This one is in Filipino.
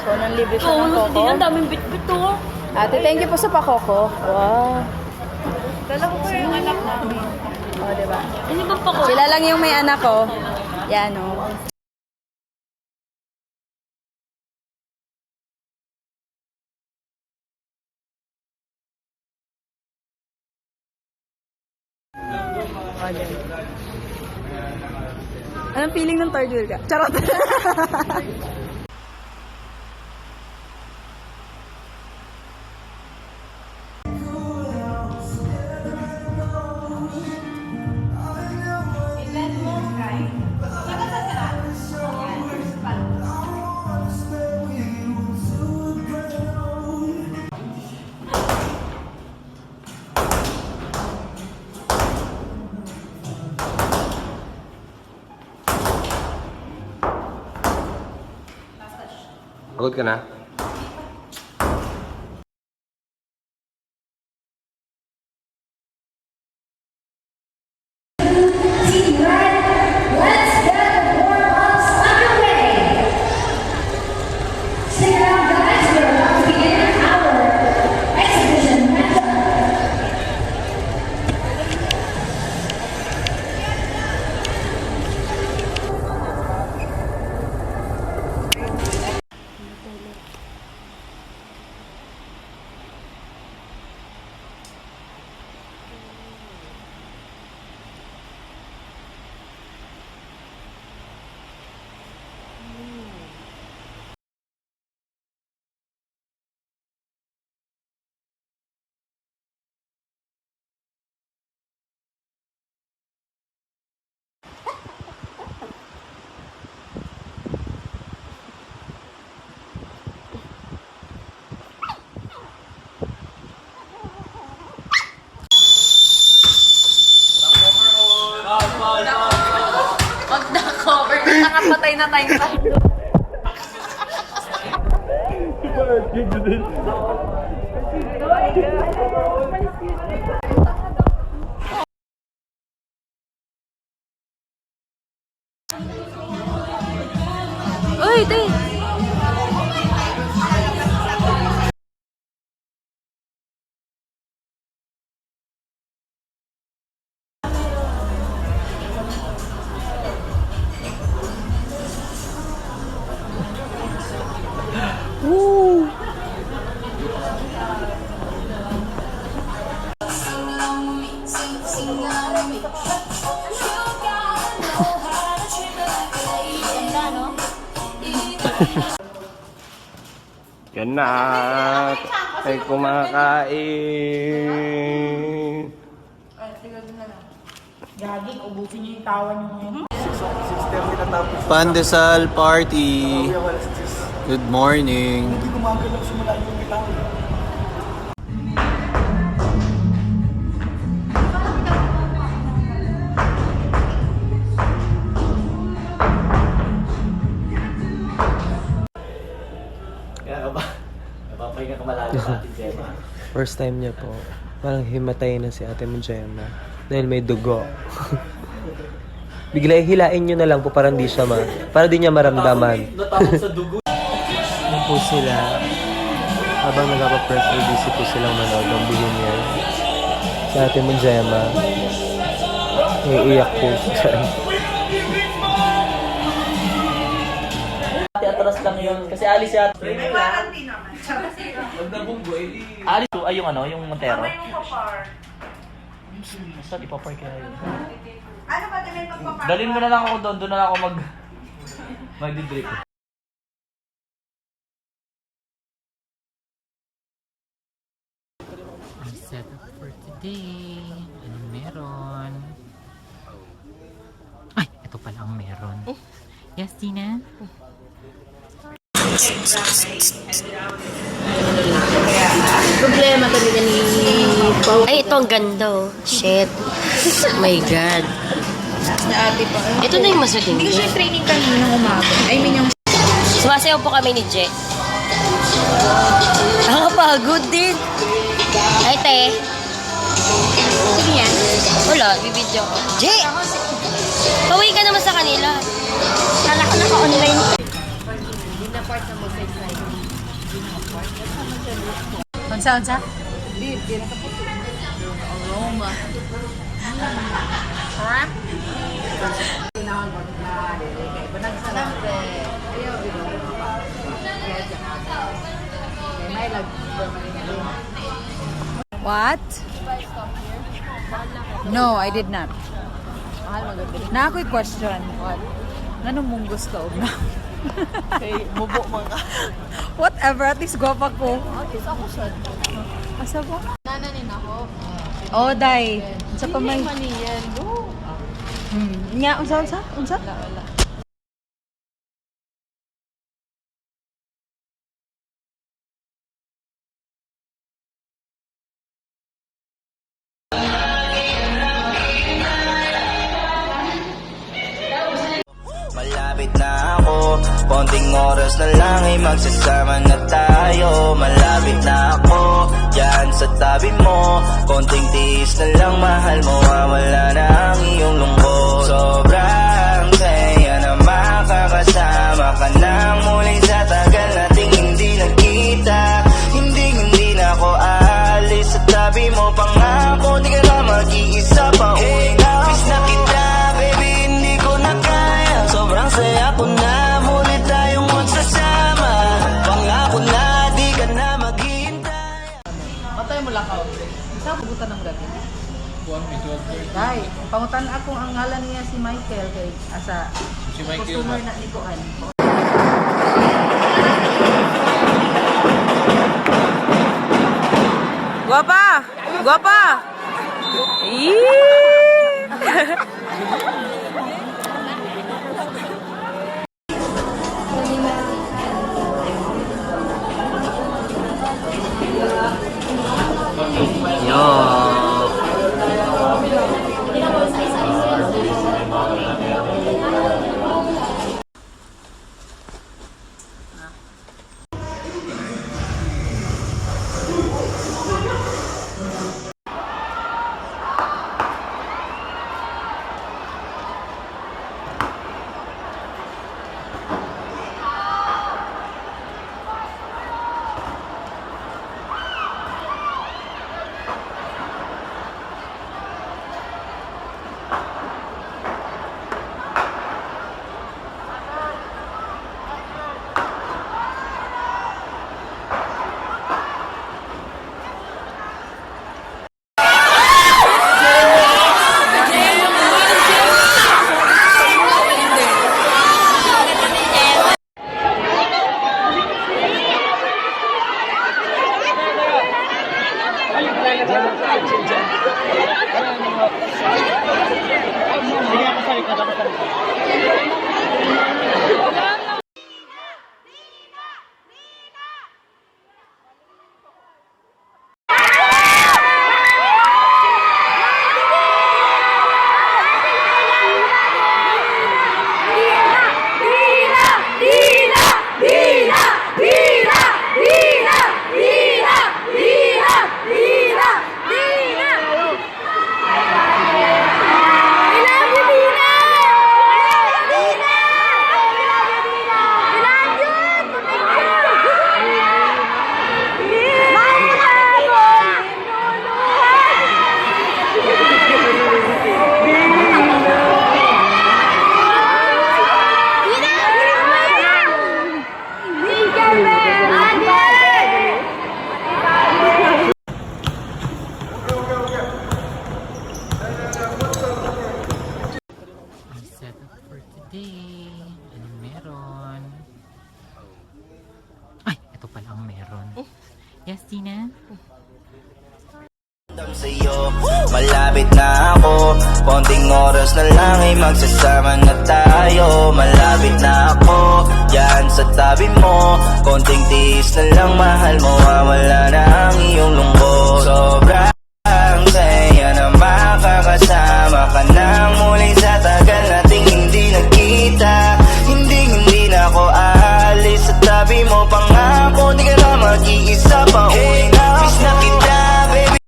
So, nanlibre siya ng Oo, koko. ang daming bit-bit to. Ate, thank you po sa pakoko. Wow. Dala ko yung anak namin. O, diba? Hindi ba pa ko? Sila lang yung may anak ko. Yan, o. Anong feeling ng third wheel ka? Charot! Pagod ka na? Wag na cover. Nakapatay na tayo sa Uy, te! Woo! Yan na. Ay kumakain. Gaging, ubusin niyo yung tawa niyo ngayon. Pandesal party. Good morning. Napapahinga ka malalo sa ating Gemma. First time niya po. Parang himatay na si ate mo Gemma. Dahil may dugo. Bigla hilain nyo na lang po para hindi siya para di niya maramdaman. Natakot sa dugo. Yan po sila. Habang nagpa-press ABC po silang manood ng Billionaire. Si ate mo Gemma. Iiyak po siya. Atras lang yun. Kasi alis siya. May warranty naman. Huwag na bunggo, alis to, ay yung ano, yung Montero. Saan ipapark kaya yun? Ano ba din may pagpapark? Dalhin mo na lang ako doon, doon na lang ako magdi-drip. Ang setup for today. Anong meron? Ay, ito pala ang meron. Yes, Tina? Problema talaga ni Pao. Ay, ito ang ganda oh. Shit. Oh my God. Na ate pa. Ito na yung mas Hindi ko siya training kanina ng umaga. I mean yung... Sumasayaw po kami ni Je. Nakakapagod din. Ay, te. Sige yan. Wala, bibidyo ko. Je! Pawi ka naman sa kanila. Kala ko naka-online. Hindi na po Unsa? What? No, I did not. Na ako'y question. What? Anong mong gusto? Okay, bubo mo ka. Whatever, at least gwapa ko. At least ako siya. Asa po? Nananin ako. Oh, day. Unsa pa may... Maniyan. Nya, unsa? Wala. Malapit na ako, konting oras na lang ay magsasama na tayo. Malapit na ako, yan sa tabi mo. Konting tiis na lang, mahal mo, wala na ang iyong lungkot. Sobrang saya na makakasama ka na muli sa tagal nating hindi nagkita. Hindi na ako aalis sa tabi mo, pangako di ka na mag-iisa pa uwi na ako. Miss na kita, baby, hindi ko na kaya. Sobrang saya ko na, muli tayong magsasama. Pangako na, di ka na maghihintay. Patay mo lang ako. Isa pugutan ng gabi. Dai, pangutan ako ang ngalan niya si Michael kay asa si customer na ni Kuan. Guapa! Set up for today. Anong meron? Ay, ito pala ang meron. Yes, Tina? Sa'yo, malapit na ako, konting oras na lang ay magsasama na tayo. Malapit na ako, yan sa tabi mo. Konting tiis na lang, mahal mo, wala na ang iyong lungkot.